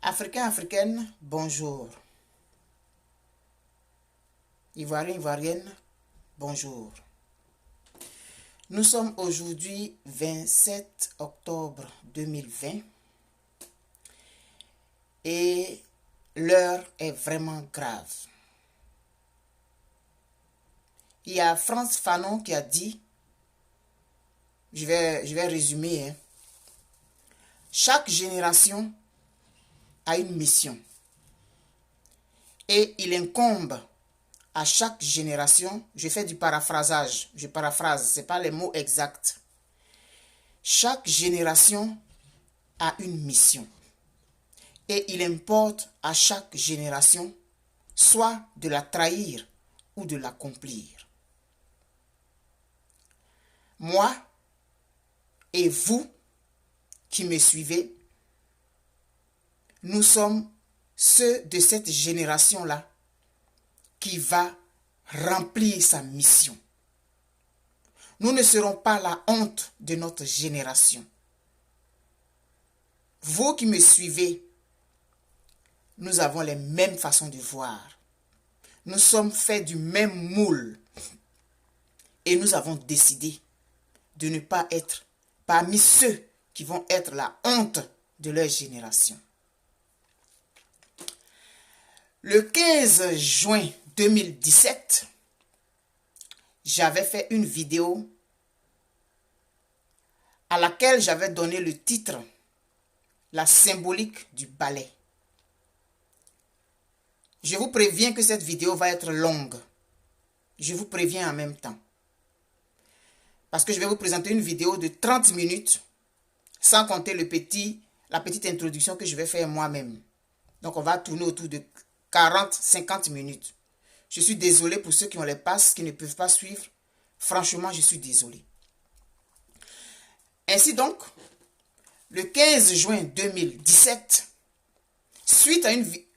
Africains, Africaines, bonjour. Ivoiriens, Ivoiriennes, bonjour. Nous sommes aujourd'hui 27 octobre 2020 et l'heure est vraiment grave. Il y a Frantz Fanon qui a dit, je vais résumer, chaque génération a une mission et il incombe à chaque génération, je fais du paraphrasage, je paraphrase, ce n'est pas les mots exacts. Chaque génération a une mission et il importe à chaque génération soit de la trahir ou de l'accomplir. Moi et vous qui me suivez, nous sommes ceux de cette génération-là qui va remplir sa mission. Nous ne serons pas la honte de notre génération. Vous qui me suivez, nous avons les mêmes façons de voir. Nous sommes faits du même moule. Et nous avons décidé de ne pas être parmi ceux qui vont être la honte de leur génération. Le 15 juin 2017, j'avais fait une vidéo à laquelle j'avais donné le titre « La symbolique du balai ». Je vous préviens que cette vidéo va être longue. Je vous préviens en même temps. Parce que je vais vous présenter une vidéo de 30 minutes, sans compter la petite introduction que je vais faire moi-même. Donc on va tourner autour de 40-50 minutes. Je suis désolé pour ceux qui ont les passes, qui ne peuvent pas suivre. Franchement, je suis désolé. Ainsi donc, le 15 juin 2017, suite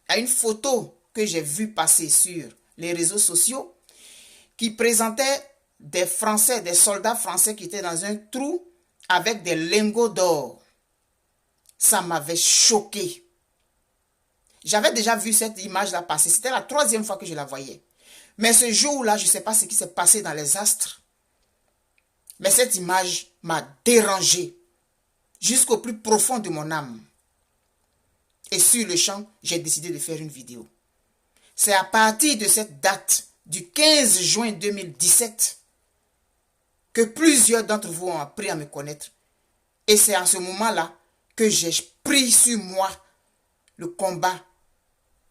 à une photo que j'ai vue passer sur les réseaux sociaux, qui présentait des Français, des soldats français qui étaient dans un trou avec des lingots d'or. Ça m'avait choqué. J'avais déjà vu cette image-là passer. C'était la 3e fois que je la voyais. Mais ce jour-là, je ne sais pas ce qui s'est passé dans les astres. Mais cette image m'a dérangé jusqu'au plus profond de mon âme. Et sur le champ, j'ai décidé de faire une vidéo. C'est à partir de cette date, du 15 juin 2017, que plusieurs d'entre vous ont appris à me connaître. Et c'est à ce moment-là que j'ai pris sur moi le combat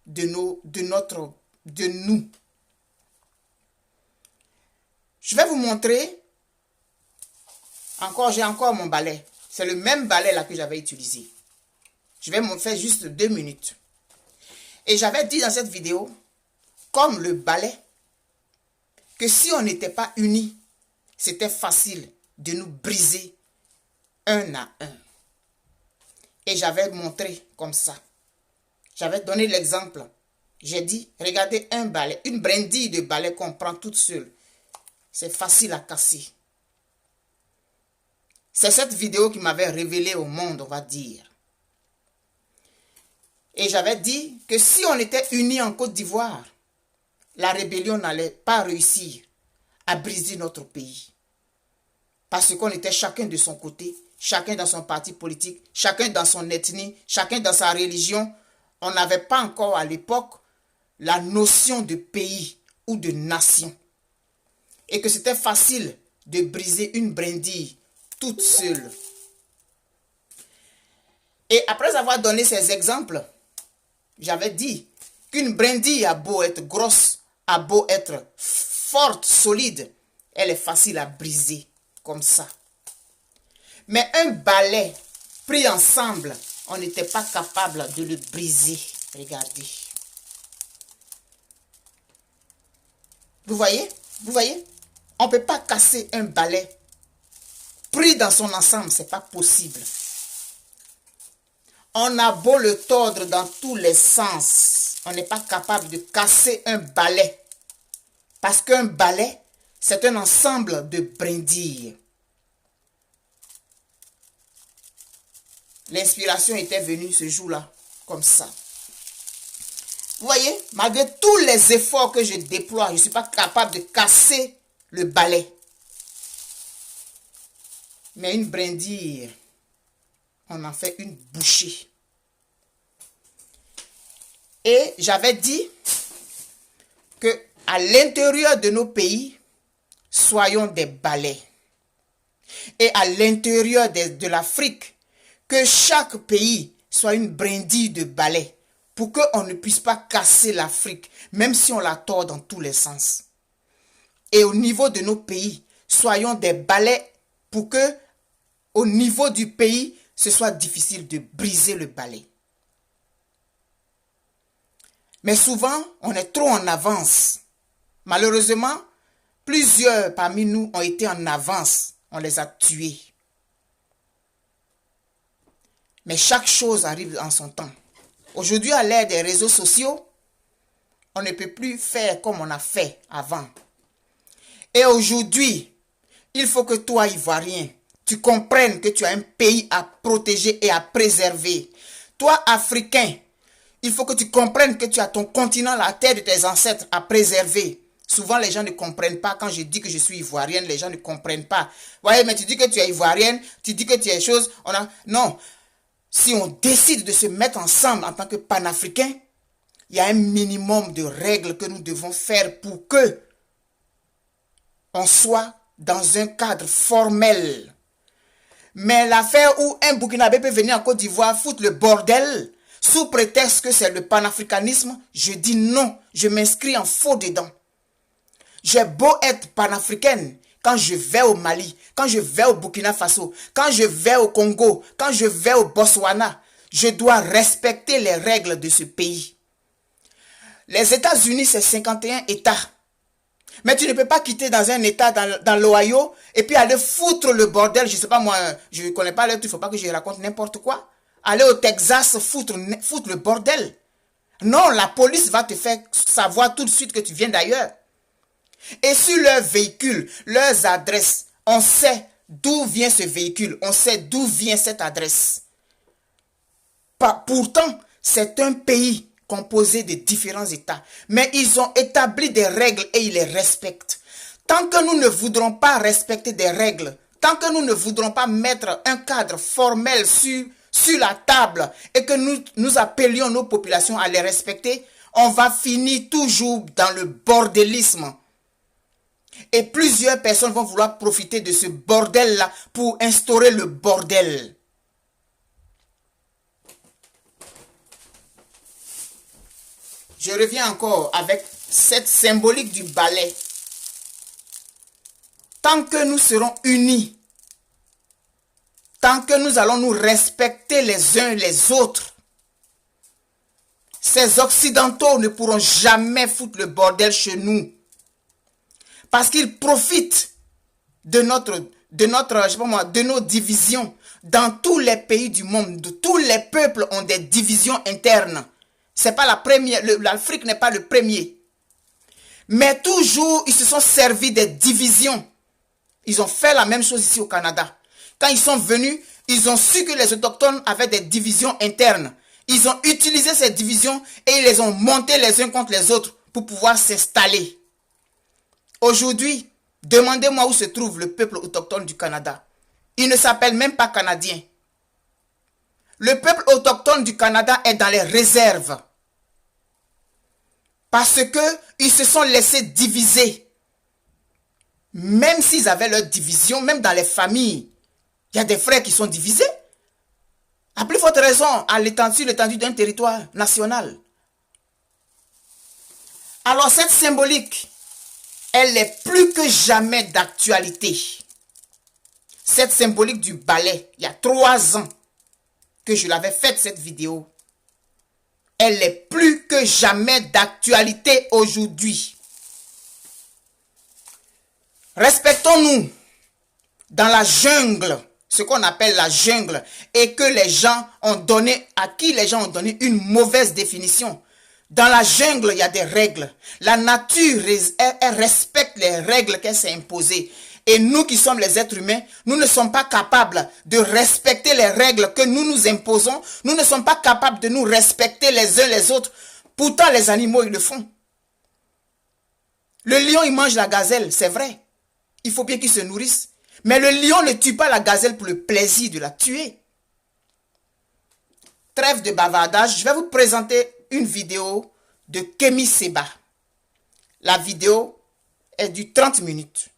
de nous. Je vais vous montrer, j'ai encore mon balai. C'est le même balai là que j'avais utilisé. Je vais me faire juste 2 minutes. Et j'avais dit dans cette vidéo, comme le balai, que si on n'était pas unis, c'était facile de nous briser un à un. Et j'avais montré comme ça. J'avais donné l'exemple. J'ai dit, regardez un balai, une brindille de balai qu'on prend toute seule. C'est facile à casser. C'est cette vidéo qui m'avait révélé au monde, on va dire. Et j'avais dit que si on était unis en Côte d'Ivoire, la rébellion n'allait pas réussir à briser notre pays. Parce qu'on était chacun de son côté, chacun dans son parti politique, chacun dans son ethnie, chacun dans sa religion. On n'avait pas encore à l'époque la notion de pays ou de nation. Et que c'était facile de briser une brindille toute seule. Et après avoir donné ces exemples, j'avais dit qu'une brindille a beau être grosse, a beau être forte, solide, elle est facile à briser comme ça. Mais un balai pris ensemble, on n'était pas capable de le briser. Regardez. Vous voyez? Vous voyez? On ne peut pas casser un balai pris dans son ensemble, ce n'est pas possible. On a beau le tordre dans tous les sens, on n'est pas capable de casser un balai. Parce qu'un balai, c'est un ensemble de brindilles. L'inspiration était venue ce jour-là, comme ça. Vous voyez, malgré tous les efforts que je déploie, je ne suis pas capable de casser le balai. Mais une brindille, on en fait une bouchée. Et j'avais dit que à l'intérieur de nos pays, soyons des balais. Et à l'intérieur de l'Afrique, que chaque pays soit une brindille de balai pour qu'on ne puisse pas casser l'Afrique, même si on la tord dans tous les sens. Et au niveau de nos pays, soyons des balais pour que, au niveau du pays, ce soit difficile de briser le balai. Mais souvent, on est trop en avance. Malheureusement, plusieurs parmi nous ont été en avance. On les a tués. Mais chaque chose arrive en son temps. Aujourd'hui, à l'ère des réseaux sociaux, on ne peut plus faire comme on a fait avant. Et aujourd'hui, il faut que toi, Ivoirien, tu comprennes que tu as un pays à protéger et à préserver. Toi, Africain, il faut que tu comprennes que tu as ton continent, la terre de tes ancêtres à préserver. Souvent, les gens ne comprennent pas. Quand je dis que je suis ivoirienne, les gens ne comprennent pas. Vous voyez, mais tu dis que tu es ivoirienne, tu dis que tu es chose. Non. Si on décide de se mettre ensemble en tant que panafricains, il y a un minimum de règles que nous devons faire pour que on soit dans un cadre formel. Mais l'affaire où un Burkinabé peut venir en Côte d'Ivoire foutre le bordel sous prétexte que c'est le panafricanisme, je dis non, je m'inscris en faux dedans. J'ai beau être panafricaine, quand je vais au Mali, quand je vais au Burkina Faso, quand je vais au Congo, quand je vais au Botswana, je dois respecter les règles de ce pays. Les États-Unis, c'est 51 États. Mais tu ne peux pas quitter dans un État, dans l'Ohio, et puis aller foutre le bordel, je ne sais pas moi, je ne connais pas le truc, il ne faut pas que je raconte n'importe quoi. Aller au Texas foutre le bordel. Non, la police va te faire savoir tout de suite que tu viens d'ailleurs. Et sur leurs véhicules, leurs adresses, on sait d'où vient ce véhicule, on sait d'où vient cette adresse. Pourtant, c'est un pays composé de différents États, mais ils ont établi des règles et ils les respectent. Tant que nous ne voudrons pas respecter des règles, tant que nous ne voudrons pas mettre un cadre formel sur la table et que nous appelions nos populations à les respecter, on va finir toujours dans le bordélisme. Et plusieurs personnes vont vouloir profiter de ce bordel-là pour instaurer le bordel. Je reviens encore avec cette symbolique du balai. Tant que nous serons unis, tant que nous allons nous respecter les uns les autres, ces Occidentaux ne pourront jamais foutre le bordel chez nous. Parce qu'ils profitent de nos divisions. Dans tous les pays du monde, tous les peuples ont des divisions internes. C'est pas la première, l'Afrique n'est pas le premier. Mais toujours, ils se sont servis des divisions. Ils ont fait la même chose ici au Canada. Quand ils sont venus, ils ont su que les autochtones avaient des divisions internes. Ils ont utilisé ces divisions et ils les ont montées les uns contre les autres pour pouvoir s'installer. Aujourd'hui, demandez-moi où se trouve le peuple autochtone du Canada. Il ne s'appelle même pas Canadien. Le peuple autochtone du Canada est dans les réserves. Parce qu'ils se sont laissés diviser. Même s'ils avaient leur division, même dans les familles, il y a des frères qui sont divisés. À plus forte raison, à l'étendue d'un territoire national. Alors cette symbolique, elle est plus que jamais d'actualité. Cette symbolique du balai, il y a 3 ans que je l'avais faite cette vidéo. Elle est plus que jamais d'actualité aujourd'hui. Respectons-nous dans la jungle, ce qu'on appelle la jungle, et que les gens ont donné, à qui les gens ont donné une mauvaise définition. Dans la jungle, il y a des règles. La nature, elle respecte les règles qu'elle s'est imposées. Et nous qui sommes les êtres humains, nous ne sommes pas capables de respecter les règles que nous nous imposons. Nous ne sommes pas capables de nous respecter les uns les autres. Pourtant, les animaux, ils le font. Le lion, il mange la gazelle, c'est vrai. Il faut bien qu'il se nourrisse. Mais le lion ne tue pas la gazelle pour le plaisir de la tuer. Trêve de bavardage, je vais vous présenter une vidéo de Kémy Séba. La vidéo est du 30 minutes.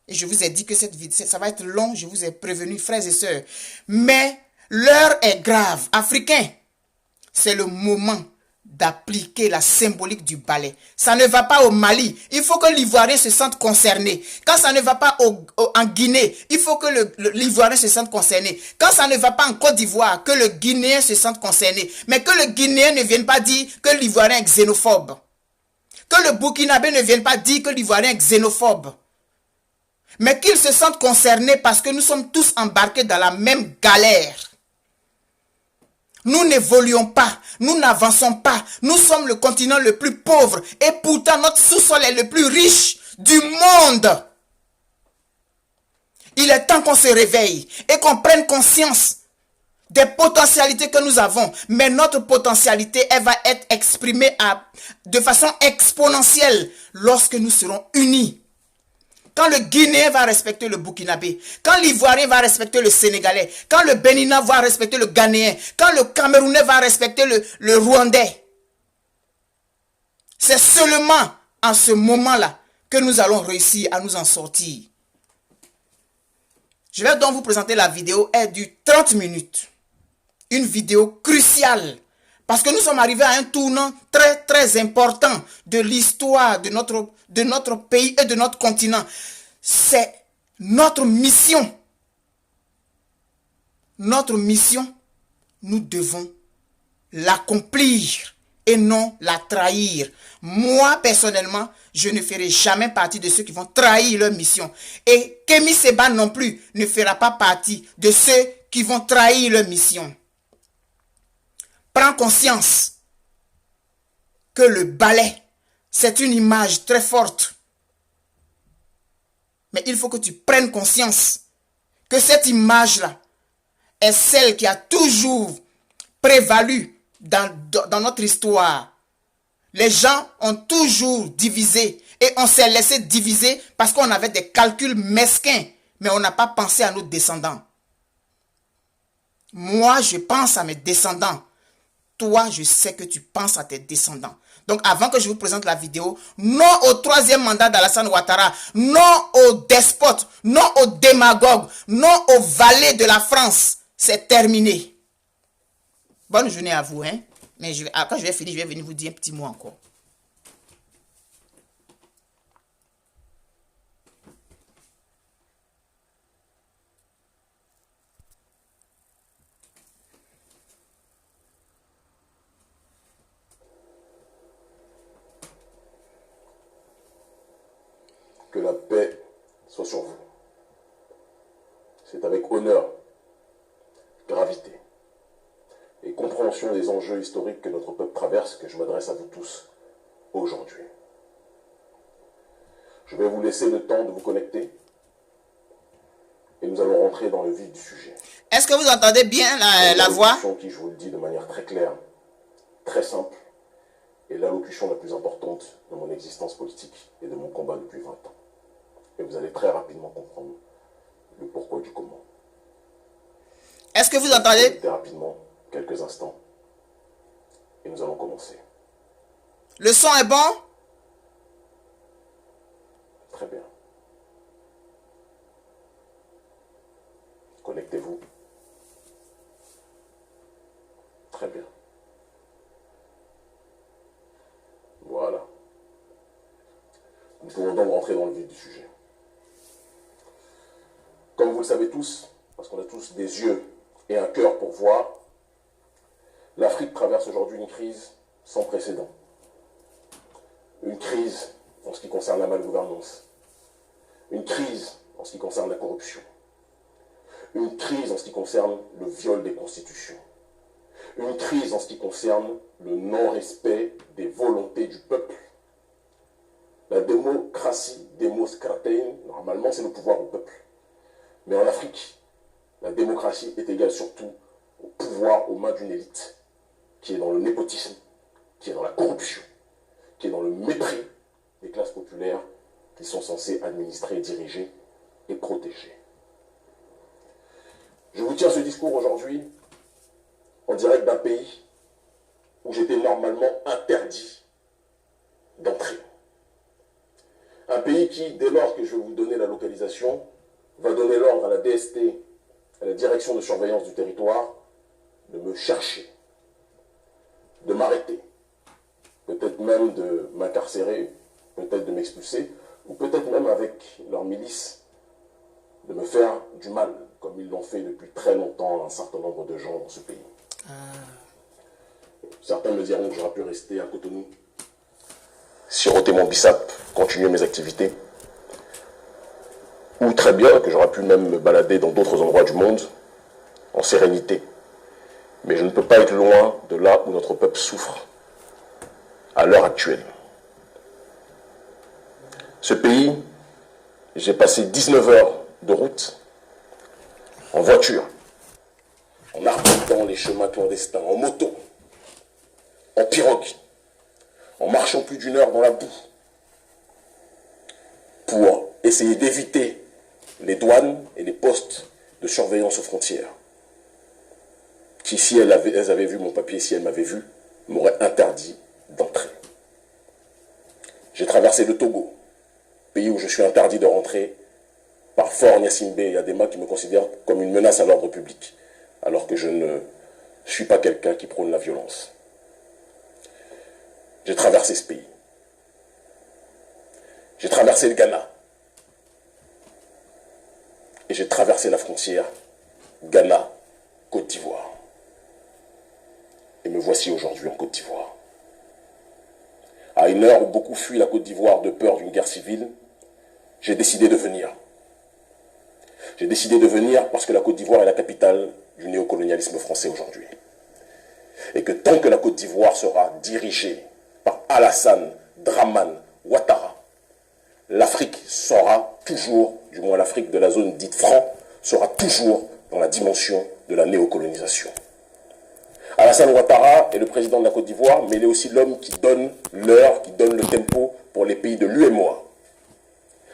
Et je vous ai dit que cette vidéo, ça va être long, je vous ai prévenu, frères et sœurs. Mais l'heure est grave. Africains, c'est le moment d'appliquer la symbolique du balai. Ça ne va pas au Mali. Il faut que l'Ivoirien se sente concerné. Quand ça ne va pas en Guinée, il faut que l'Ivoirien se sente concerné. Quand ça ne va pas en Côte d'Ivoire, que le Guinéen se sente concerné. Mais que le Guinéen ne vienne pas dire que l'Ivoirien est xénophobe. Que le Burkinabé ne vienne pas dire que l'Ivoirien est xénophobe. Mais qu'il se sente concerné parce que nous sommes tous embarqués dans la même galère. Nous n'évoluons pas, nous n'avançons pas, nous sommes le continent le plus pauvre et pourtant notre sous-sol est le plus riche du monde. Il est temps qu'on se réveille et qu'on prenne conscience des potentialités que nous avons. Mais notre potentialité, elle va être exprimée de façon exponentielle lorsque nous serons unis. Quand le Guinéen va respecter le Burkinabé, quand l'Ivoirien va respecter le Sénégalais, quand le Béninois va respecter le Ghanéen, quand le Camerounais va respecter le Rwandais. C'est seulement en ce moment-là que nous allons réussir à nous en sortir. Je vais donc vous présenter la vidéo, elle dure 30 minutes. Une vidéo cruciale. Parce que nous sommes arrivés à un tournant très très important de l'histoire de notre pays et de notre continent. C'est notre mission. Notre mission, nous devons l'accomplir et non la trahir. Moi, personnellement, je ne ferai jamais partie de ceux qui vont trahir leur mission. Et Kémy Séba non plus ne fera pas partie de ceux qui vont trahir leur mission. Prends conscience que le balai, c'est une image très forte. Mais il faut que tu prennes conscience que cette image-là est celle qui a toujours prévalu dans notre histoire. Les gens ont toujours divisé et on s'est laissé diviser parce qu'on avait des calculs mesquins, mais on n'a pas pensé à nos descendants. Moi, je pense à mes descendants. Toi, je sais que tu penses à tes descendants. Donc, avant que je vous présente la vidéo, non au troisième mandat d'Alassane Ouattara, non aux despotes, non aux démagogues, non aux valets de la France. C'est terminé. Bonne journée à vous. Hein? Mais quand je vais finir, je vais venir vous dire un petit mot encore. Que la paix soit sur vous. C'est avec honneur, gravité et compréhension des enjeux historiques que notre peuple traverse que je m'adresse à vous tous aujourd'hui. Je vais vous laisser le temps de vous connecter et nous allons rentrer dans le vif du sujet. Est-ce que vous entendez bien la voix? Qui, je vous le dis de manière très claire, très simple, est l'allocution la plus importante de mon existence politique et de mon combat depuis 20 ans. Et vous allez très rapidement comprendre le pourquoi du comment. Est-ce que vous entendez? Très rapidement, quelques instants, et nous allons commencer. Le son est bon? Très bien. Connectez-vous. Très bien. Voilà. Nous pouvons donc rentrer dans le vif du sujet. Comme vous le savez tous, parce qu'on a tous des yeux et un cœur pour voir, l'Afrique traverse aujourd'hui une crise sans précédent. Une crise en ce qui concerne la malgouvernance. Une crise en ce qui concerne la corruption. Une crise en ce qui concerne le viol des constitutions. Une crise en ce qui concerne le non-respect des volontés du peuple. La démocratie, demos kratein, normalement c'est le pouvoir au peuple. Mais en Afrique, la démocratie est égale surtout au pouvoir aux mains d'une élite qui est dans le népotisme, qui est dans la corruption, qui est dans le mépris des classes populaires qui sont censées administrer, diriger et protéger. Je vous tiens ce discours aujourd'hui en direct d'un pays où j'étais normalement interdit d'entrer. Un pays qui, dès lors que je vais vous donner la localisation, va donner l'ordre à la DST, à la Direction de surveillance du territoire, de me chercher, de m'arrêter, peut-être même de m'incarcérer, peut-être de m'expulser, ou peut-être même avec leur milice, de me faire du mal, comme ils l'ont fait depuis très longtemps un certain nombre de gens dans ce pays. Certains me diront que j'aurais pu rester à Cotonou, siroter mon bissap, continuer mes activités, ou très bien que j'aurais pu même me balader dans d'autres endroits du monde, en sérénité. Mais je ne peux pas être loin de là où notre peuple souffre, à l'heure actuelle. Ce pays, j'ai passé 19 heures de route, en voiture, en arpentant les chemins clandestins, en moto, en pirogue, en marchant plus d'1 heure dans la boue, pour essayer d'éviter les douanes et les postes de surveillance aux frontières, qui, si elles avaient vu mon papier, si elles m'avaient vu, m'auraient interdit d'entrer. J'ai traversé le Togo, pays où je suis interdit de rentrer par Fort Gnassingbé et Adema qui me considèrent comme une menace à l'ordre public, alors que je ne suis pas quelqu'un qui prône la violence. J'ai traversé ce pays. J'ai traversé le Ghana. Et j'ai traversé la frontière Ghana-Côte d'Ivoire. Et me voici aujourd'hui en Côte d'Ivoire. À une heure où beaucoup fuient la Côte d'Ivoire de peur d'une guerre civile, j'ai décidé de venir. J'ai décidé de venir parce que la Côte d'Ivoire est la capitale du néocolonialisme français aujourd'hui. Et que tant que la Côte d'Ivoire sera dirigée par Alassane Dramane Ouattara, l'Afrique sera toujours, du moins l'Afrique de la zone dite franc, sera toujours dans la dimension de la néocolonisation. Alassane Ouattara est le président de la Côte d'Ivoire, mais il est aussi l'homme qui donne l'heure, qui donne le tempo pour les pays de l'UEMOA.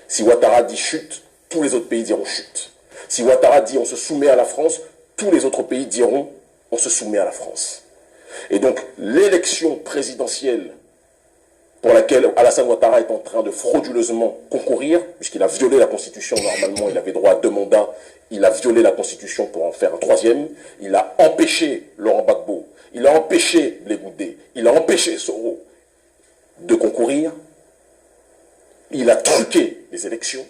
Si Ouattara dit chute, tous les autres pays diront chute. Si Ouattara dit on se soumet à la France, tous les autres pays diront on se soumet à la France. Et donc l'élection présidentielle pour laquelle Alassane Ouattara est en train de frauduleusement concourir, puisqu'il a violé la Constitution, normalement il avait droit à 2 mandats, il a violé la Constitution pour en faire un 3e, il a empêché Laurent Gbagbo, il a empêché Blé Goudé, il a empêché Soro de concourir, il a truqué les élections.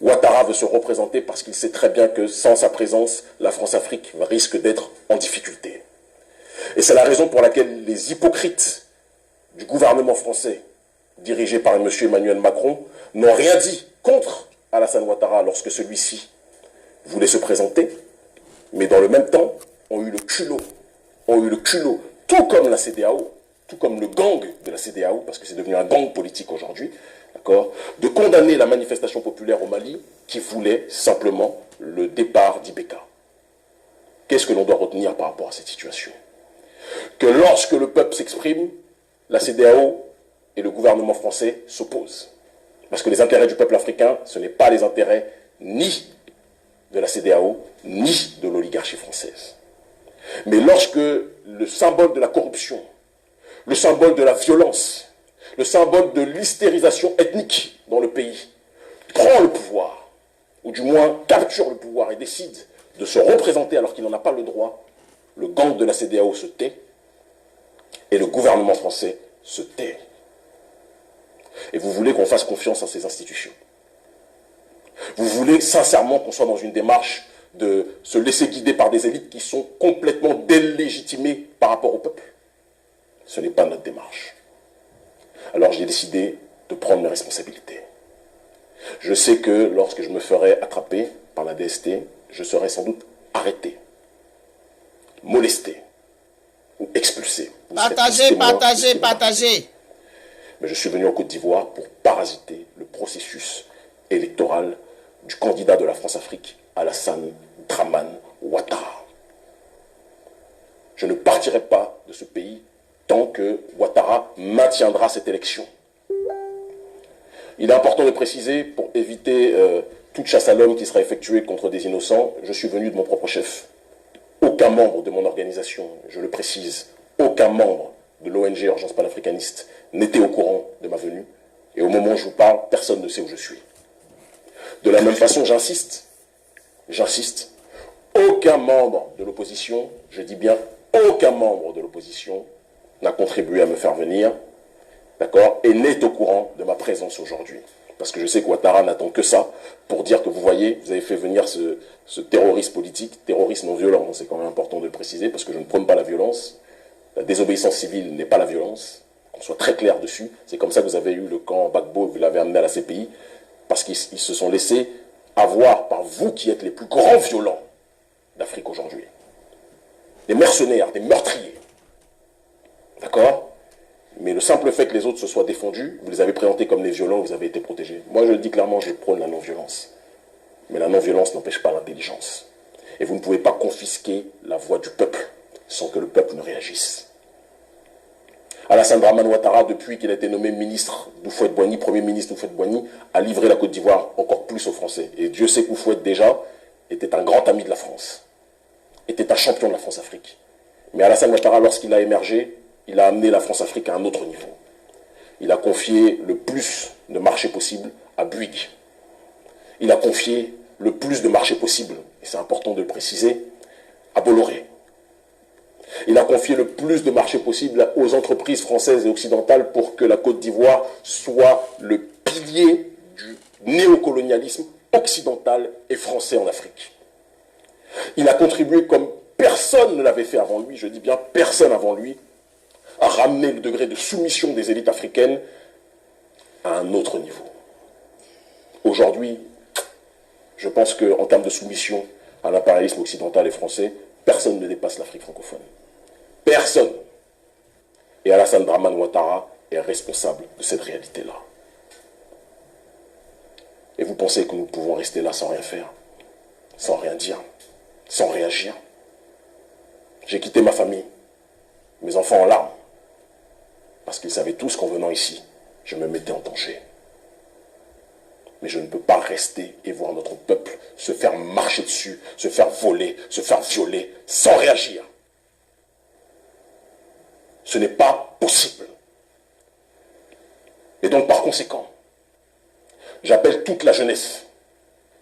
Ouattara veut se représenter parce qu'il sait très bien que sans sa présence, la France-Afrique risque d'être en difficulté. Et c'est la raison pour laquelle les hypocrites du gouvernement français, dirigé par M. Emmanuel Macron, n'ont rien dit contre Alassane Ouattara lorsque celui-ci voulait se présenter, mais dans le même temps, ont eu le culot, tout comme la CEDEAO, tout comme le gang de la CEDEAO, parce que c'est devenu un gang politique aujourd'hui, d'accord, de condamner la manifestation populaire au Mali qui voulait simplement le départ d'Ibeka. Qu'est-ce que l'on doit retenir par rapport à cette situation? Que lorsque le peuple s'exprime, la CEDEAO et le gouvernement français s'opposent. Parce que les intérêts du peuple africain, ce n'est pas les intérêts ni de la CEDEAO, ni de l'oligarchie française. Mais lorsque le symbole de la corruption, le symbole de la violence, le symbole de l'hystérisation ethnique dans le pays prend le pouvoir, ou du moins capture le pouvoir et décide de se représenter alors qu'il n'en a pas le droit, le gang de la CEDEAO se tait et le gouvernement français se tait. Et vous voulez qu'on fasse confiance à ces institutions. Vous voulez sincèrement qu'on soit dans une démarche de se laisser guider par des élites qui sont complètement délégitimées par rapport au peuple. Ce n'est pas notre démarche. Alors j'ai décidé de prendre mes responsabilités. Je sais que lorsque je me ferai attraper par la DST, je serai sans doute arrêté, molesté ou expulsé. Partagez. Mais je suis venu en Côte d'Ivoire pour parasiter le processus électoral du candidat de la France-Afrique, Alassane Dramane Ouattara. Je ne partirai pas de ce pays tant que Ouattara maintiendra cette élection. Il est important de préciser, pour éviter toute chasse à l'homme qui sera effectuée contre des innocents, je suis venu de mon propre chef. Aucun membre de mon organisation, je le précise, aucun membre de l'ONG Urgence panafricaniste n'était au courant de ma venue. Et au moment où je vous parle, personne ne sait où je suis. De la même façon, j'insiste, aucun membre de l'opposition, je dis bien aucun membre de l'opposition, n'a contribué à me faire venir, d'accord, et n'est au courant de ma présence aujourd'hui. Parce que je sais que Ouattara n'attend que ça pour dire que vous voyez, vous avez fait venir ce terroriste politique, terroriste non violent, c'est quand même important de le préciser, parce que je ne prône pas la violence. La désobéissance civile n'est pas la violence, qu'on soit très clair dessus. C'est comme ça que vous avez eu le camp Gbagbo, vous l'avez amené à la CPI, parce qu'ils se sont laissés avoir par vous qui êtes les plus grands violents d'Afrique aujourd'hui. Des mercenaires, des meurtriers. D'accord ? Mais le simple fait que les autres se soient défendus, vous les avez présentés comme les violents, vous avez été protégés. Moi, je le dis clairement, je prône la non-violence. Mais la non-violence n'empêche pas l'intelligence. Et vous ne pouvez pas confisquer la voix du peuple sans que le peuple ne réagisse. Alassane Dramane Ouattara, depuis qu'il a été nommé ministre d'Houphouët-Boigny, premier ministre d'Houphouët-Boigny, a livré la Côte d'Ivoire encore plus aux Français. Et Dieu sait qu'Houphouët, déjà, était un grand ami de la France, était un champion de la France-Afrique. Mais Alassane Ouattara, lorsqu'il a émergé, il a amené la France-Afrique à un autre niveau. Il a confié le plus de marchés possible à Bouygues. Il a confié le plus de marchés possible, et c'est important de le préciser, à Bolloré. Il a confié le plus de marchés possible aux entreprises françaises et occidentales pour que la Côte d'Ivoire soit le pilier du néocolonialisme occidental et français en Afrique. Il a contribué comme personne ne l'avait fait avant lui, je dis bien personne avant lui, à ramener le degré de soumission des élites africaines à un autre niveau. Aujourd'hui, je pense qu'en termes de soumission à l'impérialisme occidental et français, personne ne dépasse l'Afrique francophone. Personne. Et Alassane Dramane Ouattara est responsable de cette réalité-là. Et vous pensez que nous pouvons rester là sans rien faire, sans rien dire, sans réagir? J'ai quitté ma famille, mes enfants en larmes, parce qu'ils savaient tous qu'en venant ici, je me mettais en danger. Mais je ne peux pas rester et voir notre peuple se faire marcher dessus, se faire voler, se faire violer, sans réagir. Ce n'est pas possible. Et donc, par conséquent, j'appelle toute la jeunesse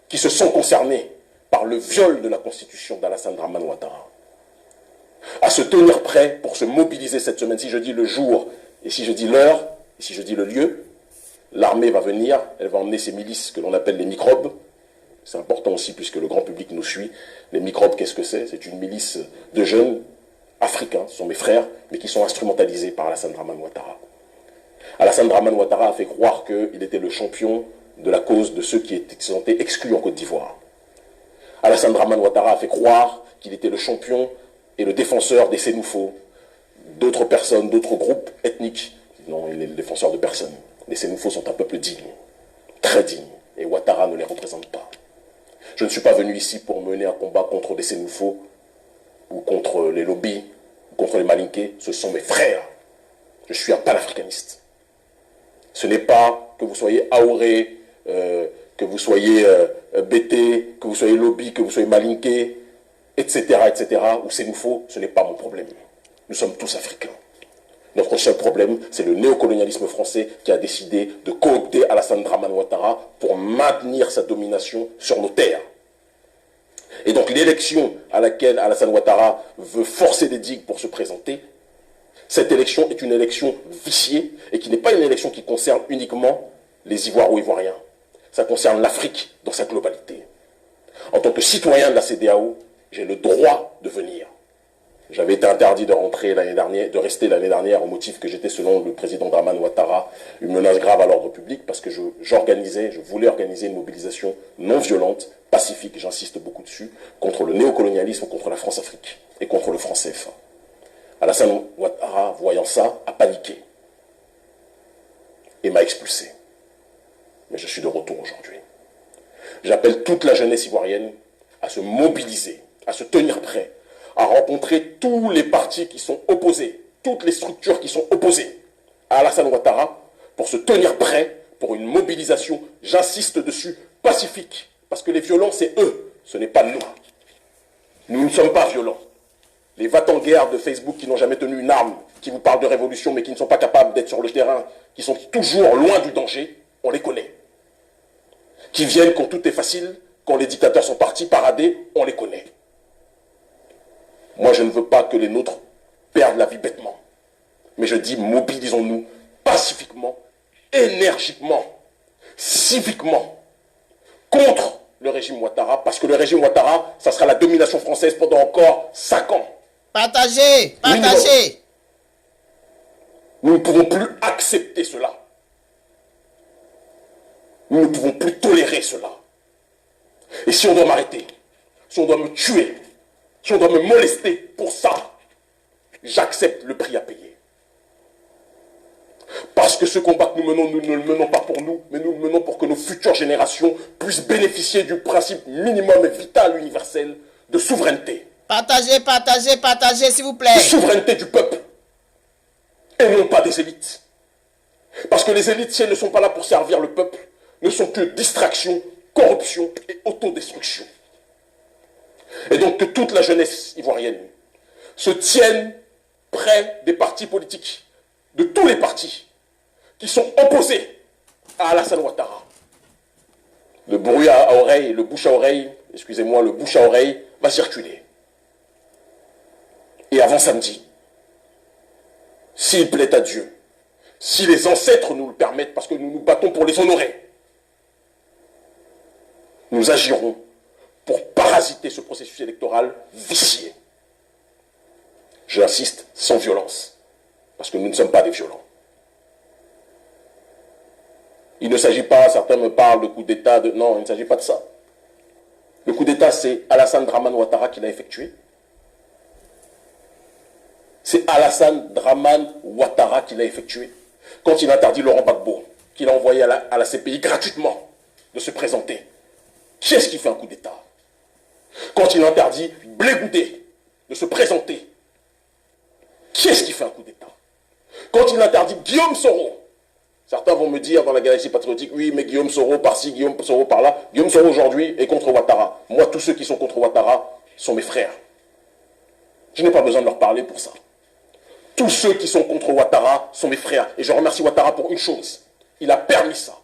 qui se sent concernée par le viol de la constitution d'Alassane Dramane Ouattara à se tenir prêt pour se mobiliser cette semaine. Si je dis le jour, et si je dis l'heure, et si je dis le lieu, l'armée va venir, elle va emmener ses milices que l'on appelle les microbes. C'est important aussi puisque le grand public nous suit. Les microbes, qu'est-ce que c'est? C'est une milice de jeunes africains, ce sont mes frères, mais qui sont instrumentalisés par Alassane Dramane Ouattara. Alassane Dramane Ouattara a fait croire qu'il était le champion de la cause de ceux qui sont exclus en Côte d'Ivoire. Alassane Dramane Ouattara a fait croire qu'il était le champion et le défenseur des Sénoufos, d'autres personnes, d'autres groupes ethniques. Non, il est le défenseur de personne. Les Sénoufos sont un peuple digne, très digne, et Ouattara ne les représente pas. Je ne suis pas venu ici pour mener un combat contre des Sénoufos, ou contre les lobbies, ou contre les malinqués. Ce sont mes frères. Je suis un panafricaniste. Ce n'est pas que vous soyez Aoré, que vous soyez Bété, que vous soyez lobby, que vous soyez malinqué, etc., ou Sénoufo, ce n'est pas mon problème. Nous sommes tous africains. Notre seul problème, c'est le néocolonialisme français qui a décidé de coopter Alassane Dramane Ouattara pour maintenir sa domination sur nos terres. Et donc l'élection à laquelle Alassane Ouattara veut forcer des digues pour se présenter, cette élection est une élection viciée et qui n'est pas une élection qui concerne uniquement les Ivoiro-Ivoiriens. Ça concerne l'Afrique dans sa globalité. En tant que citoyen de la CEDEAO, j'ai le droit de venir. J'avais été interdit de rester l'année dernière au motif que j'étais, selon le président Dramane Ouattara, une menace grave à l'ordre public parce que je voulais organiser une mobilisation non violente, pacifique, j'insiste beaucoup dessus, contre le néocolonialisme, contre la France-Afrique et contre le franc CFA. Alassane Ouattara, voyant ça, a paniqué. et m'a expulsé. Mais je suis de retour aujourd'hui. J'appelle toute la jeunesse ivoirienne à se mobiliser, à se tenir prêt, à rencontrer tous les partis qui sont opposés, toutes les structures qui sont opposées à Alassane Ouattara, pour se tenir prêt pour une mobilisation, j'insiste dessus, pacifique. Parce que les violents, c'est eux, ce n'est pas nous. Nous ne sommes pas violents. Les va-t-en-guerre de Facebook qui n'ont jamais tenu une arme, qui vous parlent de révolution mais qui ne sont pas capables d'être sur le terrain, qui sont toujours loin du danger, on les connaît. Qui viennent quand tout est facile, quand les dictateurs sont partis parader, on les connaît. Moi, je ne veux pas que les nôtres perdent la vie bêtement. Mais je dis, mobilisons-nous pacifiquement, énergiquement, civiquement, contre le régime Ouattara, parce que le régime Ouattara, ça sera la domination française pendant encore 5 ans. Partagez, partagez. Nous ne pouvons plus accepter cela. Nous ne pouvons plus tolérer cela. Et si on doit m'arrêter, si on doit me tuer, si on doit me molester pour ça, j'accepte le prix à payer. Parce que ce combat que nous menons, nous ne le menons pas pour nous, mais nous le menons pour que nos futures générations puissent bénéficier du principe minimum et vital universel de souveraineté. Partagez, partagez, partagez, s'il vous plaît. De souveraineté du peuple. Et non pas des élites. Parce que les élites, si elles ne sont pas là pour servir le peuple, ne sont que distraction, corruption et autodestruction. Et donc que toute la jeunesse ivoirienne se tienne près des partis politiques, de tous les partis qui sont opposés à Alassane Ouattara. Le bruit à oreille, le bouche à oreille, excusez-moi, le bouche à oreille va circuler. Et avant samedi, s'il plaît à Dieu, si les ancêtres nous le permettent, parce que nous nous battons pour les honorer, nous agirons pour parasiter ce processus électoral vicié. J'insiste, sans violence, parce que nous ne sommes pas des violents. Il ne s'agit pas, certains me parlent de coup d'État, non, il ne s'agit pas de ça. Le coup d'État, c'est Alassane Dramane Ouattara qui l'a effectué. C'est Alassane Dramane Ouattara qui l'a effectué. Quand il interdit Laurent Gbagbo, qu'il a envoyé à la CPI gratuitement de se présenter. Qui est-ce qui fait un coup d'État? Quand il interdit Blé Goudé de se présenter. Qui est-ce qui fait un coup d'État? Quand il interdit Guillaume Soro, certains vont me dire dans la galaxie patriotique, oui, mais Guillaume Soro par-ci, Guillaume Soro par-là. Guillaume Soro aujourd'hui est contre Ouattara. Moi, tous ceux qui sont contre Ouattara sont mes frères. Je n'ai pas besoin de leur parler pour ça. Tous ceux qui sont contre Ouattara sont mes frères. Et je remercie Ouattara pour une chose. Il a permis ça.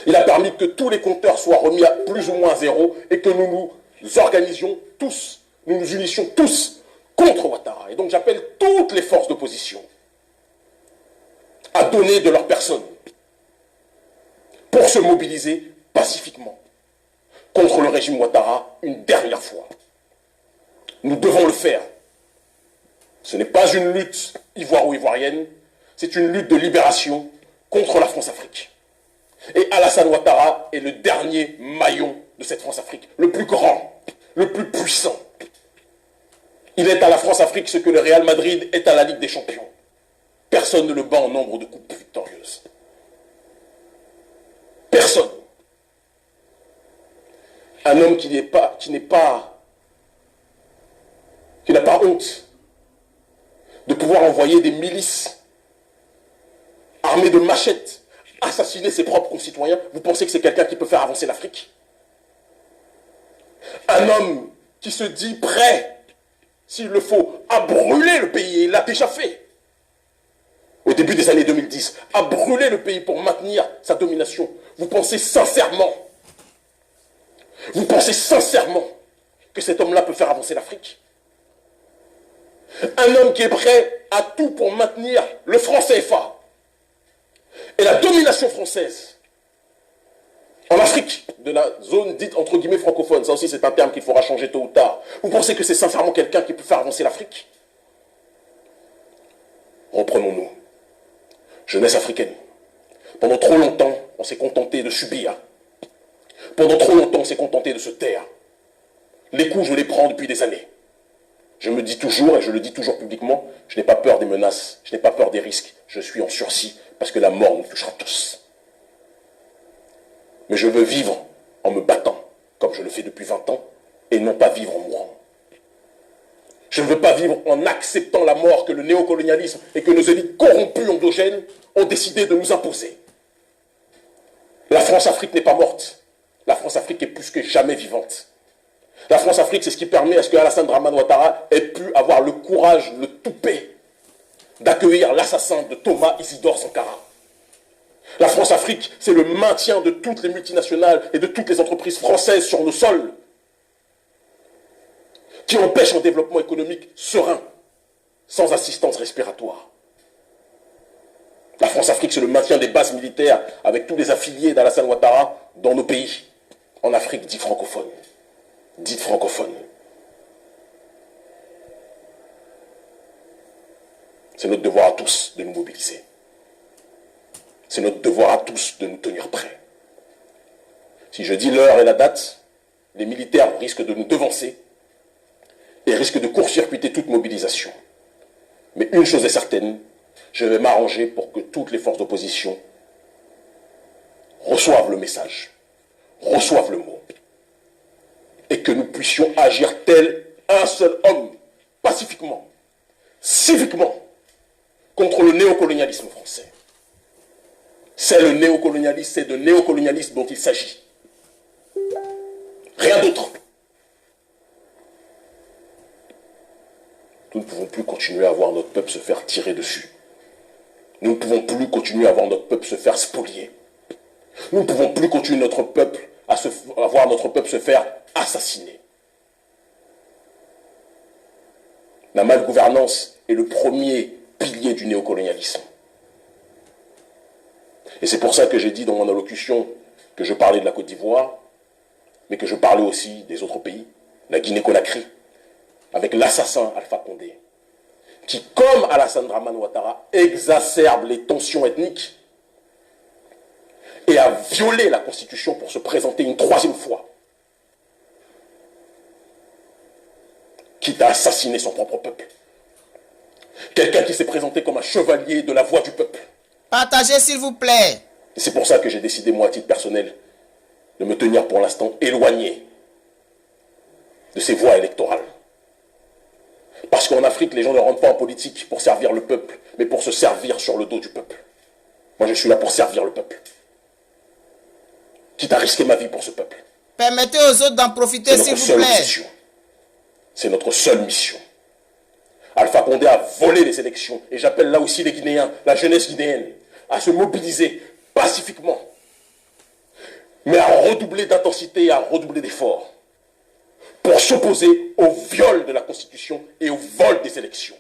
Il a permis que tous les compteurs soient remis à plus ou moins zéro et que nous nous organisions tous, nous nous unissions tous contre Ouattara. Et donc j'appelle toutes les forces d'opposition à donner de leur personne pour se mobiliser pacifiquement contre le régime Ouattara une dernière fois. Nous devons le faire. Ce n'est pas une lutte ivoiro-ivoirienne, c'est une lutte de libération contre la France-Afrique. Et Alassane Ouattara est le dernier maillon de cette France-Afrique, le plus grand, le plus puissant. Il est à la France-Afrique ce que le Real Madrid est à la Ligue des Champions. Personne ne le bat en nombre de coupes victorieuses. Personne. Un homme qui n'a pas honte de pouvoir envoyer des milices armées de machettes assassiner ses propres concitoyens. Vous pensez que c'est quelqu'un qui peut faire avancer l'Afrique? Un homme qui se dit prêt, s'il le faut, à brûler le pays, et il l'a déjà fait. Au début des années 2010, à brûler le pays pour maintenir sa domination. Vous pensez sincèrement que cet homme-là peut faire avancer l'Afrique? Un homme qui est prêt à tout pour maintenir le franc CFA et la domination française en Afrique, de la zone dite entre guillemets francophone. Ça aussi c'est un terme qu'il faudra changer tôt ou tard. Vous pensez que c'est sincèrement quelqu'un qui peut faire avancer l'Afrique? Reprenons-nous. Jeunesse africaine. Pendant trop longtemps, on s'est contenté de subir. Pendant trop longtemps, on s'est contenté de se taire. Les coups, je les prends depuis des années. Je me dis toujours, et je le dis toujours publiquement, je n'ai pas peur des menaces, je n'ai pas peur des risques. Je suis en sursis, parce que la mort nous touchera tous. Mais je veux vivre en me battant, comme je le fais depuis 20 ans, et non pas vivre en mourant. Je ne veux pas vivre en acceptant la mort que le néocolonialisme et que nos élites corrompues endogènes ont décidé de nous imposer. La France-Afrique n'est pas morte. La France-Afrique est plus que jamais vivante. La France-Afrique, c'est ce qui permet à ce que Alassane Dramane Ouattara ait pu avoir le courage, le toupet, d'accueillir l'assassin de Thomas Isidore Sankara. La France-Afrique, c'est le maintien de toutes les multinationales et de toutes les entreprises françaises sur nos sols, qui empêchent un développement économique serein, sans assistance respiratoire. La France-Afrique, c'est le maintien des bases militaires avec tous les affiliés d'Alassane Ouattara dans nos pays, en Afrique dite francophone. Dite francophone. C'est notre devoir à tous de nous mobiliser. C'est notre devoir à tous de nous tenir prêts. Si je dis l'heure et la date, les militaires risquent de nous devancer et risquent de court-circuiter toute mobilisation. Mais une chose est certaine, je vais m'arranger pour que toutes les forces d'opposition reçoivent le message, reçoivent le mot, et que nous puissions agir tel un seul homme, pacifiquement, civiquement, contre le néocolonialisme français. C'est le néocolonialisme, c'est de néocolonialisme dont il s'agit. Rien d'autre. Nous ne pouvons plus continuer à voir notre peuple se faire tirer dessus. Nous ne pouvons plus continuer à voir notre peuple se faire spolier. Nous ne pouvons plus continuer à voir notre peuple se faire assassiner. La malgouvernance est le premier pilier du néocolonialisme. Et c'est pour ça que j'ai dit dans mon allocution que je parlais de la Côte d'Ivoire, mais que je parlais aussi des autres pays, la Guinée-Conakry, avec l'assassin Alpha Condé, qui, comme Alassane Dramane Ouattara, exacerbe les tensions ethniques et a violé la Constitution pour se présenter une troisième fois, quitte à assassiner son propre peuple. Quelqu'un qui s'est présenté comme un chevalier de la voix du peuple. Partagez, s'il vous plaît. Et c'est pour ça que j'ai décidé, moi, à titre personnel, de me tenir pour l'instant éloigné de ces voies électorales. Parce qu'en Afrique, les gens ne rentrent pas en politique pour servir le peuple, mais pour se servir sur le dos du peuple. Moi, je suis là pour servir le peuple. Quitte à risquer ma vie pour ce peuple. Permettez aux autres d'en profiter, s'il vous plaît. C'est notre seule mission. Alpha Condé a volé les élections. Et j'appelle là aussi les Guinéens, la jeunesse guinéenne, à se mobiliser pacifiquement, mais à redoubler d'intensité et à redoubler d'efforts pour s'opposer au viol de la Constitution et au vol des élections.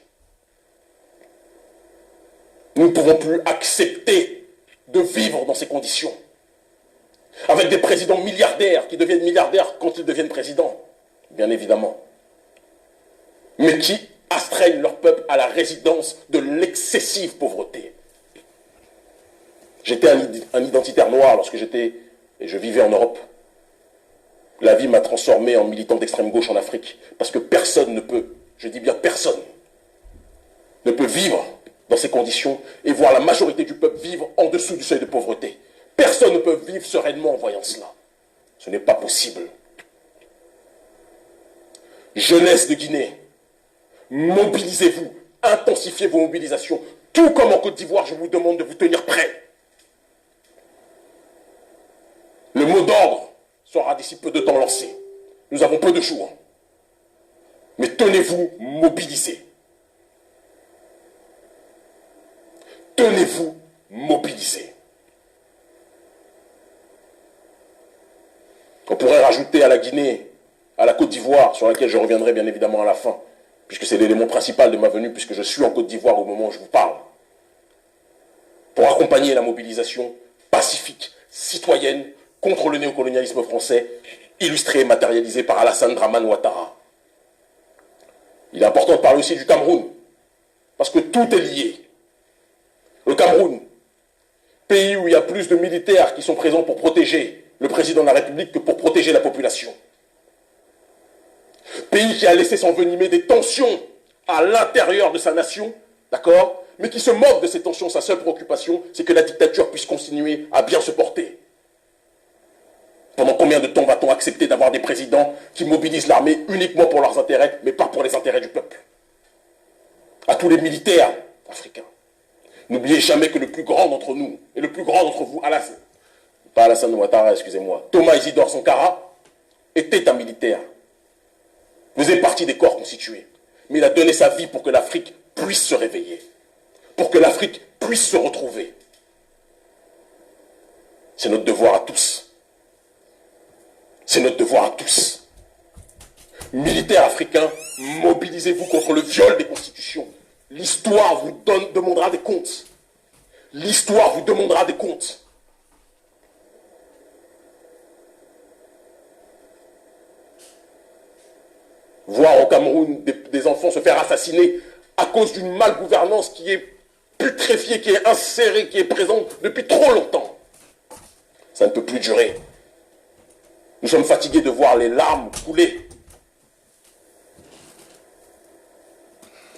Nous ne pouvons plus accepter de vivre dans ces conditions, avec des présidents milliardaires qui deviennent milliardaires quand ils deviennent présidents, bien évidemment, mais qui astreignent leur peuple à la résidence de l'excessive pauvreté. J'étais un identitaire noir lorsque je vivais en Europe. La vie m'a transformé en militant d'extrême gauche en Afrique, parce que personne ne peut, je dis bien personne, ne peut vivre dans ces conditions et voir la majorité du peuple vivre en dessous du seuil de pauvreté. Personne ne peut vivre sereinement en voyant cela. Ce n'est pas possible. Jeunesse de Guinée, mobilisez-vous, intensifiez vos mobilisations. Tout comme en Côte d'Ivoire, je vous demande de vous tenir prêts. Le mot d'ordre sera d'ici peu de temps lancé. Nous avons peu de jours. Mais tenez-vous mobilisés. Tenez-vous mobilisés. On pourrait rajouter à la Guinée, à la Côte d'Ivoire, sur laquelle je reviendrai bien évidemment à la fin, puisque c'est l'élément principal de ma venue, puisque je suis en Côte d'Ivoire au moment où je vous parle, pour accompagner la mobilisation pacifique, citoyenne, contre le néocolonialisme français, illustré et matérialisé par Alassane Dramane Ouattara. Il est important de parler aussi du Cameroun, parce que tout est lié. Le Cameroun, pays où il y a plus de militaires qui sont présents pour protéger le président de la République que pour protéger la population. Pays qui a laissé s'envenimer des tensions à l'intérieur de sa nation, d'accord, mais qui se moque de ces tensions. Sa seule préoccupation, c'est que la dictature puisse continuer à bien se porter. Pendant combien de temps va-t-on accepter d'avoir des présidents qui mobilisent l'armée uniquement pour leurs intérêts, mais pas pour les intérêts du peuple? À tous les militaires africains, n'oubliez jamais que le plus grand d'entre nous, et le plus grand d'entre vous, pas Alassane Ouattara, excusez-moi, Thomas Isidore Sankara, était un militaire. Faisait partie des corps constitués. Mais il a donné sa vie pour que l'Afrique puisse se réveiller. Pour que l'Afrique puisse se retrouver. C'est notre devoir à tous. C'est notre devoir à tous. Militaires africains, mobilisez-vous contre le viol des constitutions. L'histoire vous demandera des comptes. L'histoire vous demandera des comptes. Voir au Cameroun des enfants se faire assassiner à cause d'une malgouvernance qui est putréfiée, qui est insérée, qui est présente depuis trop longtemps. Ça ne peut plus durer. Nous sommes fatigués de voir les larmes couler.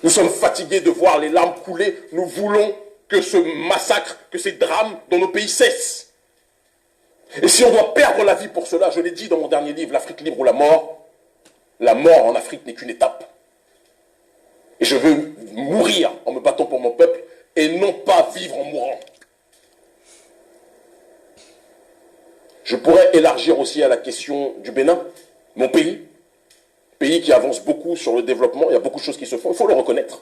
Nous sommes fatigués de voir les larmes couler. Nous voulons que ce massacre, que ces drames dans nos pays cessent. Et si on doit perdre la vie pour cela, je l'ai dit dans mon dernier livre, L'Afrique libre ou la mort en Afrique n'est qu'une étape. Et je veux mourir en me battant pour mon peuple et non pas vivre en mourant. Je pourrais élargir aussi à la question du Bénin, mon pays qui avance beaucoup sur le développement, il y a beaucoup de choses qui se font, il faut le reconnaître.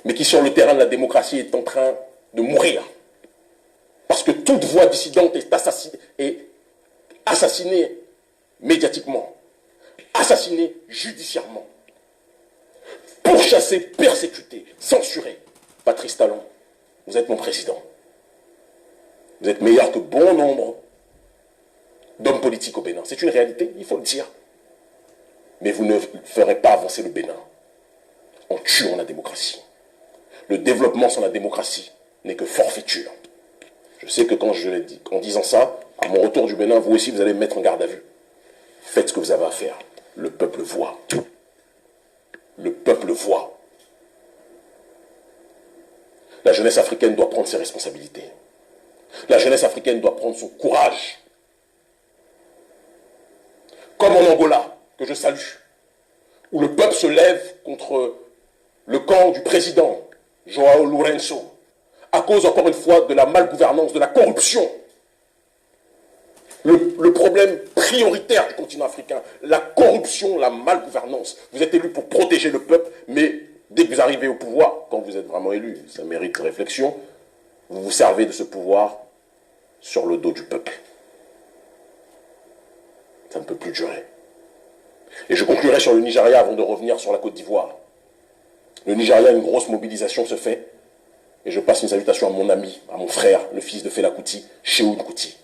Mais qui sur le terrain de la démocratie est en train de mourir. Parce que toute voix dissidente est assassinée médiatiquement, assassinée judiciairement, pourchassée, persécutée, censurée. Patrice Talon, vous êtes mon président. Vous êtes meilleur que bon nombre d'hommes politiques au Bénin. C'est une réalité, il faut le dire. Mais vous ne ferez pas avancer le Bénin en tuant la démocratie. Le développement sans la démocratie n'est que forfaiture. Je sais que quand je l'ai dit, en disant ça, à mon retour du Bénin, vous aussi, vous allez me mettre en garde à vue. Faites ce que vous avez à faire. Le peuple voit. Le peuple voit. La jeunesse africaine doit prendre ses responsabilités. La jeunesse africaine doit prendre son courage. Comme en Angola, que je salue, où le peuple se lève contre le camp du président, João Lourenço, à cause, encore une fois, de la malgouvernance, de la corruption. Le problème prioritaire du continent africain, la corruption, la malgouvernance. Vous êtes élu pour protéger le peuple, mais dès que vous arrivez au pouvoir, quand vous êtes vraiment élu, ça mérite réflexion, vous vous servez de ce pouvoir sur le dos du peuple. Ça ne peut plus durer. Et je conclurai sur le Nigeria avant de revenir sur la Côte d'Ivoire. Le Nigeria, une grosse mobilisation se fait. Et je passe une salutation à mon ami, à mon frère, le fils de Fela Kuti, Shehu Kuti.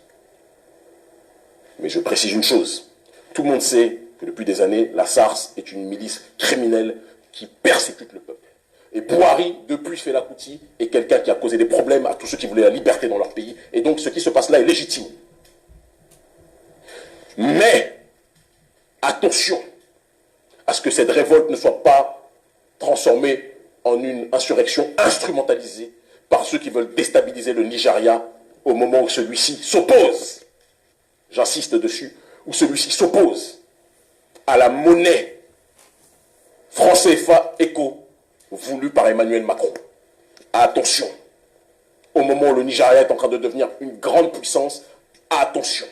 Mais je précise une chose. Tout le monde sait que depuis des années, la SARS est une milice criminelle qui persécute le peuple. Et Buhari, depuis Fela Kuti, est quelqu'un qui a causé des problèmes à tous ceux qui voulaient la liberté dans leur pays. Et donc ce qui se passe là est légitime. Mais, attention à ce que cette révolte ne soit pas transformée en une insurrection instrumentalisée par ceux qui veulent déstabiliser le Nigeria au moment où celui-ci s'oppose, j'insiste dessus, où celui-ci s'oppose à la monnaie franc CFA éco voulue par Emmanuel Macron. Attention, au moment où le Nigeria est en train de devenir une grande puissance, attention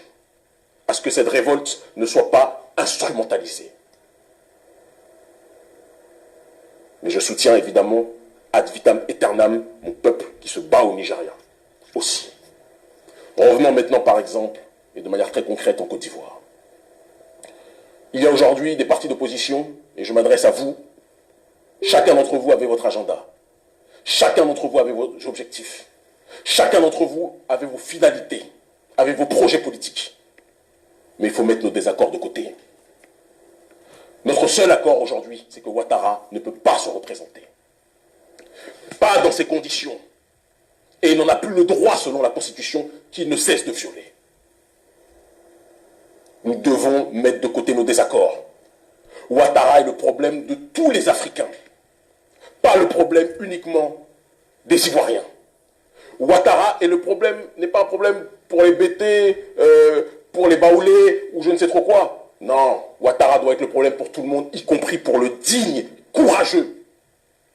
à ce que cette révolte ne soit pas instrumentalisée. Mais je soutiens évidemment ad vitam aeternam mon peuple qui se bat au Nigeria aussi. Revenons maintenant par exemple, et de manière très concrète en Côte d'Ivoire. Il y a aujourd'hui des partis d'opposition, et je m'adresse à vous, chacun d'entre vous avait votre agenda, chacun d'entre vous avait vos objectifs, chacun d'entre vous avait vos finalités, avait vos projets politiques. Mais il faut mettre nos désaccords de côté. Notre seul accord aujourd'hui, c'est que Ouattara ne peut pas se représenter. Pas dans ces conditions. Et il n'en a plus le droit selon la Constitution qu'il ne cesse de violer. Nous devons mettre de côté nos désaccords. Ouattara est le problème de tous les Africains, pas le problème uniquement des Ivoiriens. Ouattara est le problème, n'est pas un problème pour les Bétés, pour les Baoulés ou je ne sais trop quoi. Non, Ouattara doit être le problème pour tout le monde, y compris pour le digne, courageux,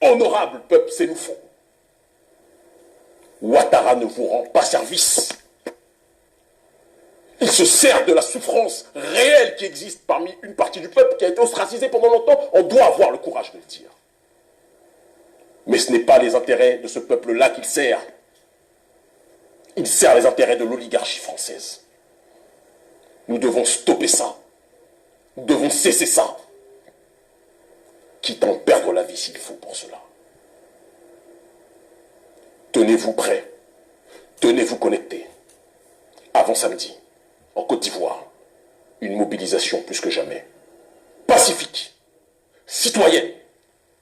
honorable peuple sénoufo. Ouattara ne vous rend pas service. Il se sert de la souffrance réelle qui existe parmi une partie du peuple qui a été ostracisée pendant longtemps. On doit avoir le courage de le dire. Mais ce n'est pas les intérêts de ce peuple-là qu'il sert. Il sert les intérêts de l'oligarchie française. Nous devons stopper ça. Nous devons cesser ça. Quitte à en perdre la vie s'il faut pour cela. Tenez-vous prêts. Tenez-vous connectés. Avant samedi, en Côte d'Ivoire, une mobilisation plus que jamais pacifique, citoyenne,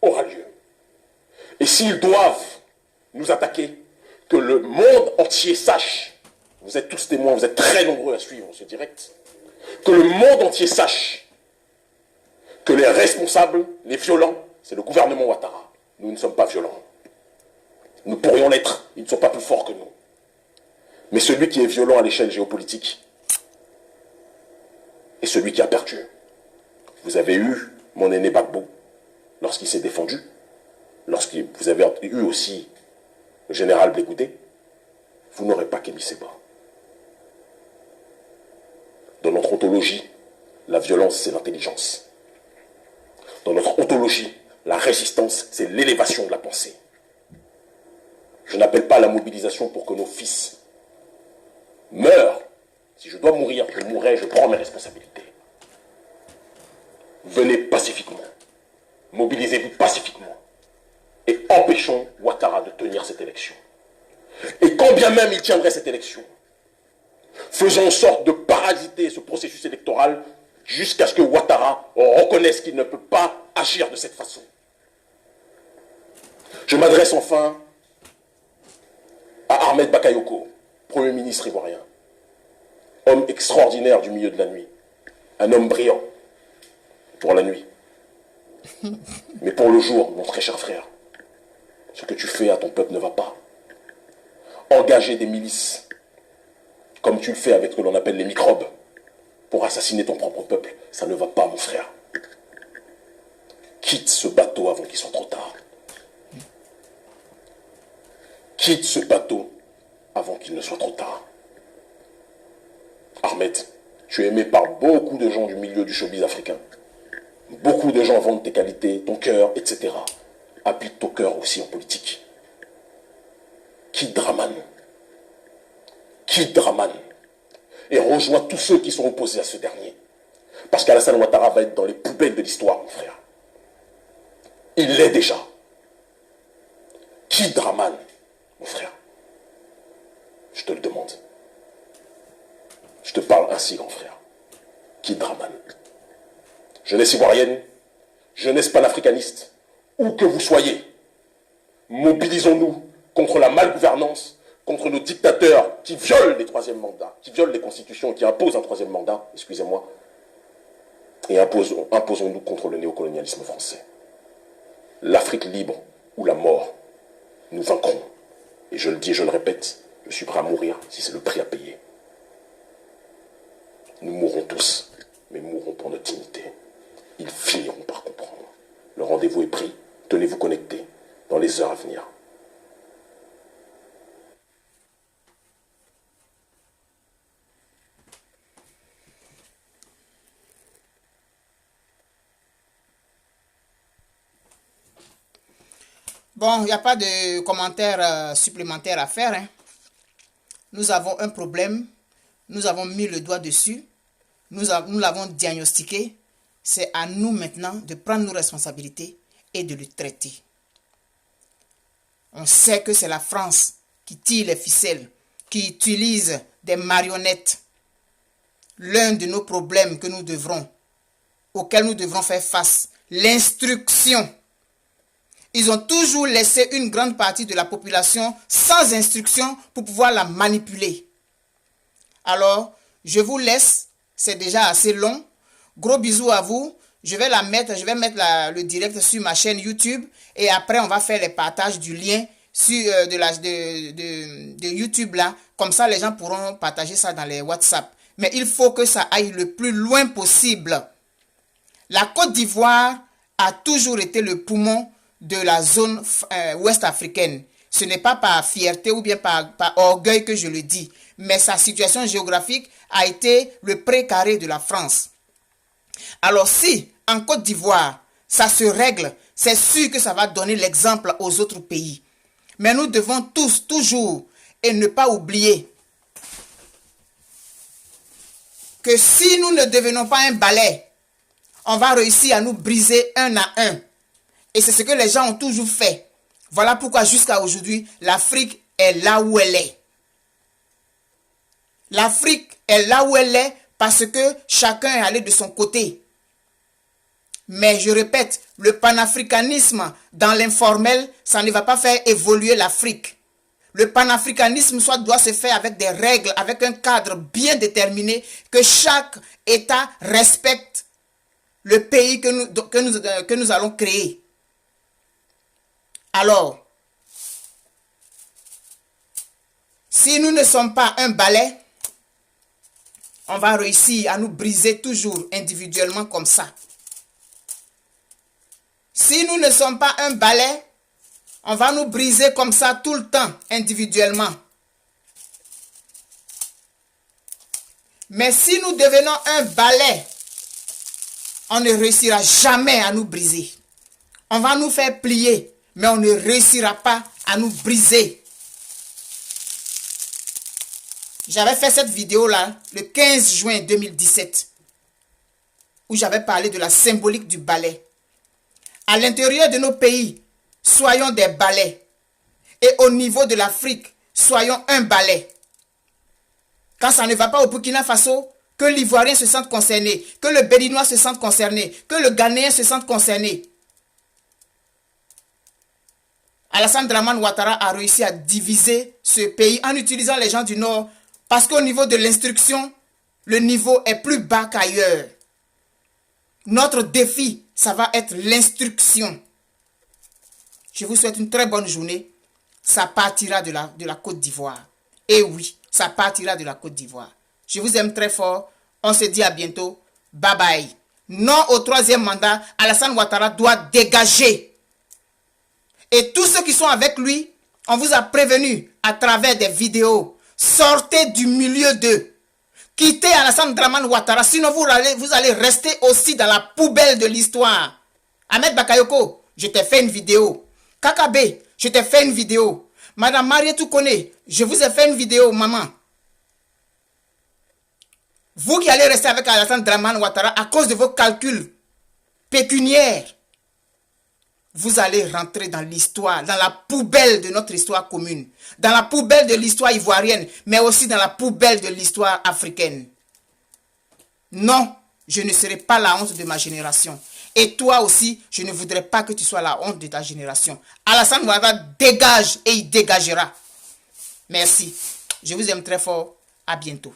aura lieu. Et s'ils doivent nous attaquer, que le monde entier sache, vous êtes tous témoins, vous êtes très nombreux à suivre ce direct, que le monde entier sache que les responsables, les violents, c'est le gouvernement Ouattara. Nous ne sommes pas violents. Nous pourrions l'être, ils ne sont pas plus forts que nous. Mais celui qui est violent à l'échelle géopolitique est celui qui a perdu. Vous avez eu mon aîné Gbagbo lorsqu'il s'est défendu, vous avez eu aussi le général Blé-Goudé, vous n'aurez pas Kémy Séba. Dans notre ontologie, la violence, c'est l'intelligence. Dans notre ontologie, la résistance, c'est l'élévation de la pensée. Je n'appelle pas à la mobilisation pour que nos fils meurent. Si je dois mourir, je mourrai, je prends mes responsabilités. Venez pacifiquement. Mobilisez-vous pacifiquement. Et empêchons Ouattara de tenir cette élection. Et quand bien même il tiendrait cette élection, faisons en sorte de parasiter ce processus électoral jusqu'à ce que Ouattara reconnaisse qu'il ne peut pas agir de cette façon. Je m'adresse enfin à Ahmed Bakayoko, Premier ministre ivoirien, homme extraordinaire du milieu de la nuit, un homme brillant pour la nuit. Mais pour le jour, mon très cher frère, ce que tu fais à ton peuple ne va pas. Engager des milices, comme tu le fais avec ce que l'on appelle les microbes, pour assassiner ton propre peuple, ça ne va pas, mon frère. Quitte ce bateau avant qu'il soit trop tard. Quitte ce bateau avant qu'il ne soit trop tard. Ahmed, tu es aimé par beaucoup de gens du milieu du showbiz africain. Beaucoup de gens vendent tes qualités, ton cœur, etc. Applique ton cœur aussi en politique. Quitte Draman. Quitte Draman. Et rejoins tous ceux qui sont opposés à ce dernier. Parce qu'Alassane Ouattara va être dans les poubelles de l'histoire, mon frère. Il l'est déjà. Quitte Draman, mon frère. Je te le demande. Je te parle ainsi, grand frère. Quitte Draman. Jeunesse ivoirienne, jeunesse panafricaniste, où que vous soyez, mobilisons-nous contre la malgouvernance, contre nos dictateurs qui violent les troisièmes mandats, qui violent les constitutions, qui imposent un troisième mandat, excusez-moi, et imposons-nous contre le néocolonialisme français. L'Afrique libre ou la mort, nous vaincrons. Et je le dis et je le répète, je suis prêt à mourir si c'est le prix à payer. Nous mourrons tous, mais mourrons pour notre dignité. Ils finiront par comprendre. Le rendez-vous est pris. Tenez-vous connectés dans les heures à venir. Bon, il n'y a pas de commentaires supplémentaires à faire. Hein. Nous avons un problème. Nous avons mis le doigt dessus. Nous l'avons diagnostiqué. C'est à nous maintenant de prendre nos responsabilités et de le traiter. On sait que c'est la France qui tire les ficelles, qui utilise des marionnettes. L'un de nos problèmes auxquels nous devrons faire face, l'instruction. Ils ont toujours laissé une grande partie de la population sans instruction pour pouvoir la manipuler. Alors, je vous laisse C'est déjà assez long. Gros bisous à vous. Je vais mettre le direct sur ma chaîne YouTube. Et après, on va faire les partages du lien sur, de YouTube là. Comme ça, les gens pourront partager ça dans les WhatsApp. Mais il faut que ça aille le plus loin possible. La Côte d'Ivoire a toujours été le poumon de la zone ouest africaine. Ce n'est pas par fierté ou bien par orgueil que je le dis. Mais sa situation géographique a été le précaré de la France. Alors si, en Côte d'Ivoire, ça se règle, c'est sûr que ça va donner l'exemple aux autres pays. Mais nous devons tous, toujours, et ne pas oublier que si nous ne devenons pas un balai, on va réussir à nous briser un à un. Et c'est ce que les gens ont toujours fait. Voilà pourquoi jusqu'à aujourd'hui, l'Afrique est là où elle est. L'Afrique est là où elle est parce que chacun est allé de son côté. Mais je répète, le panafricanisme dans l'informel, ça ne va pas faire évoluer l'Afrique. Le panafricanisme doit se faire avec des règles, avec un cadre bien déterminé, que chaque État respecte le pays que nous allons créer. Alors, si nous ne sommes pas un balai, on va réussir à nous briser toujours individuellement comme ça. Si nous ne sommes pas un balai, on va nous briser comme ça tout le temps, individuellement. Mais si nous devenons un balai, on ne réussira jamais à nous briser. On va nous faire plier, mais on ne réussira pas à nous briser. J'avais fait cette vidéo-là le 15 juin 2017, où j'avais parlé de la symbolique du balai. À l'intérieur de nos pays, soyons des balais. Et au niveau de l'Afrique, soyons un balai. Quand ça ne va pas au Burkina Faso, que l'Ivoirien se sente concerné, que le Béninois se sente concerné, que le Ghanéen se sente concerné. Alassane Dramane Ouattara a réussi à diviser ce pays en utilisant les gens du Nord parce qu'au niveau de l'instruction, le niveau est plus bas qu'ailleurs. Notre défi, ça va être l'instruction. Je vous souhaite une très bonne journée. Ça partira de la Côte d'Ivoire. Et oui, ça partira de la Côte d'Ivoire. Je vous aime très fort. On se dit à bientôt. Bye bye. Non au troisième mandat. Alassane Ouattara doit dégager. Et tous ceux qui sont avec lui, on vous a prévenu à travers des vidéos. Sortez du milieu d'eux. Quittez Alassane Dramane Ouattara, sinon vous allez rester aussi dans la poubelle de l'histoire. Ahmed Bakayoko, je t'ai fait une vidéo. Kakabe, je t'ai fait une vidéo. Madame Marietou Kone, je vous ai fait une vidéo, maman. Vous qui allez rester avec Alassane Dramane Ouattara à cause de vos calculs pécuniaires, vous allez rentrer dans l'histoire, dans la poubelle de notre histoire commune, dans la poubelle de l'histoire ivoirienne, mais aussi dans la poubelle de l'histoire africaine. Non, je ne serai pas la honte de ma génération. Et toi aussi, je ne voudrais pas que tu sois la honte de ta génération. Alassane Ouattara dégage et il dégagera. Merci. Je vous aime très fort. À bientôt.